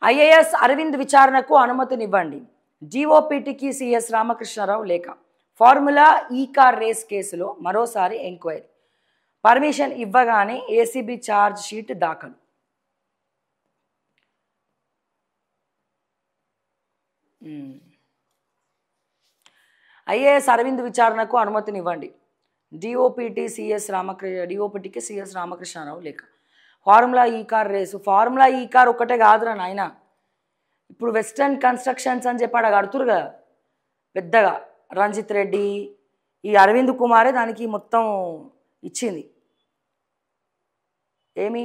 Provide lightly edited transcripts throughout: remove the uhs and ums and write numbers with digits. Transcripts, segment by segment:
IAS Arvind విచారణకు అనుమతినివ్వండి. జీఓపీటీకి CS Ramakrishna Rao లేఖ. Formula ఈ కార్ రేస్ కేసులో మరోసారి ఎంక్వైరీ. పర్మిషన్ ఇవ్వగానే ఏసీబీ ఛార్జ్ షీట్ దాఖలు. ఐఏఎస్ అరవింద్ విచారణకు అనుమతినివ్వండి. డిఓపిటికి సిఎస్ రామకృష్ణారావు లేఖ. ఫార్ములా ఈ కార్ రేసు. ఫార్ములా ఈ కార్ ఒక్కటే కాదురా నాయన, ఇప్పుడు వెస్టర్న్ కన్స్ట్రక్షన్స్ అని చెప్పి అక్కడ కడుతురు కదా పెద్దగా, రంజిత్ రెడ్డి, ఈ అరవింద్ కుమారే దానికి మొత్తం ఇచ్చింది. ఏమి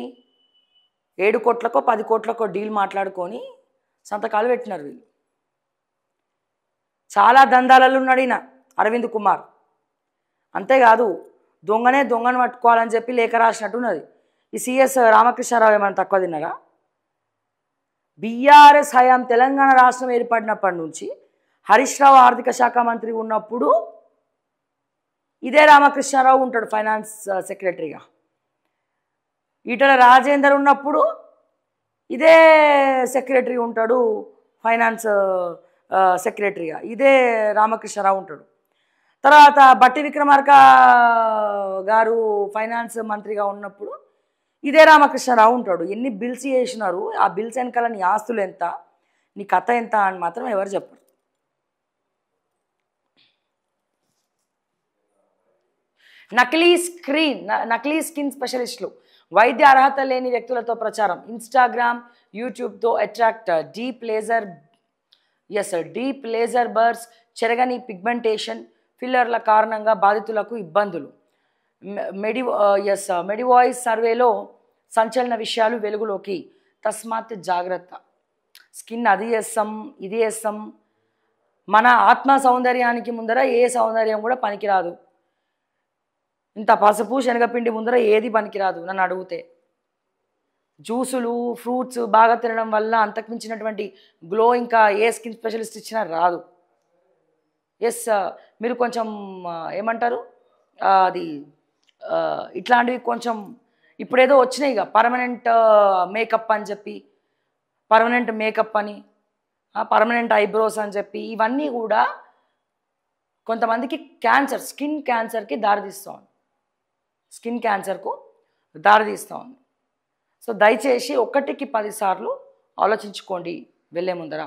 7 కోట్లకో 10 కోట్లకో డీల్ మాట్లాడుకొని సంతకాలు పెట్టినారు వీళ్ళు. చాలా దందాలలో ఉన్నాడు ఈయన అరవింద్ కుమార్. అంతేకాదు దొంగను పట్టుకోవాలని చెప్పి లేఖ రాసినట్టున్నది. ఈ సిఎస్ రామకృష్ణారావు ఏమైనా తక్కువ తిన్నారా? బీఆర్ఎస్ హయాం తెలంగాణ రాష్ట్రం ఏర్పడినప్పటి నుంచి హరీష్ రావు ఆర్థిక శాఖ మంత్రి ఉన్నప్పుడు ఇదే రామకృష్ణారావు ఉంటాడు ఫైనాన్స్ సెక్రటరీగా. ఈటల రాజేందర్ ఉన్నప్పుడు ఇదే సెక్రటరీ ఉంటాడు ఫైనాన్స్ సెక్రటరీగా, ఇదే రామకృష్ణారావు ఉంటాడు. తర్వాత బట్టి విక్రమార్క గారు ఫైనాన్స్ మంత్రిగా ఉన్నప్పుడు ఇదే రామకృష్ణారావు ఉంటాడు. ఎన్ని బిల్స్ చేసినారు, ఆ బిల్స్ వెనకాల నీ ఆస్తులు ఎంత, నీ కథ ఎంత అని మాత్రం ఎవరు చెప్పరు. నకిలీ స్కిన్ స్పెషలిస్టులు వైద్య అర్హత లేని వ్యక్తులతో ప్రచారం. ఇన్స్టాగ్రామ్, యూట్యూబ్తో అట్రాక్ట్. డీప్ లేజర్ బర్స్, చెరగని పిగ్మెంటేషన్, ఫిల్లర్ల కారణంగా బాధితులకు ఇబ్బందులు. మెడివాయిస్ సర్వేలో సంచలన విషయాలు వెలుగులోకి. తస్మాత్ జాగ్రత్త. స్కిన్ అది చేస్తాం ఇది చేస్తాం, మన ఆత్మ సౌందర్యానికి ముందర ఏ సౌందర్యం కూడా పనికిరాదు. ఇంత పసుపు శనగపిండి ముందర ఏది పనికిరాదు నన్ను అడిగితే. జ్యూసులు ఫ్రూట్స్ బాగా తినడం వల్ల అంతకుమించినటువంటి గ్లో ఇంకా ఏ స్కిన్ స్పెషలిస్ట్ ఇచ్చినా రాదు. మీరు కొంచెం ఏమంటారు అది ఇట్లాంటివి కొంచెం ఇప్పుడేదో వచ్చినాయి ఇక పర్మనెంట్ మేకప్ అని చెప్పి, పర్మనెంట్ మేకప్ అని, పర్మనెంట్ ఐబ్రోస్ అని చెప్పి, ఇవన్నీ కూడా కొంతమందికి క్యాన్సర్, స్కిన్ క్యాన్సర్కి దారితీస్తూ ఉంది. సో దయచేసి 1కి 10 సార్లు ఆలోచించుకోండి వెళ్ళే ముందర.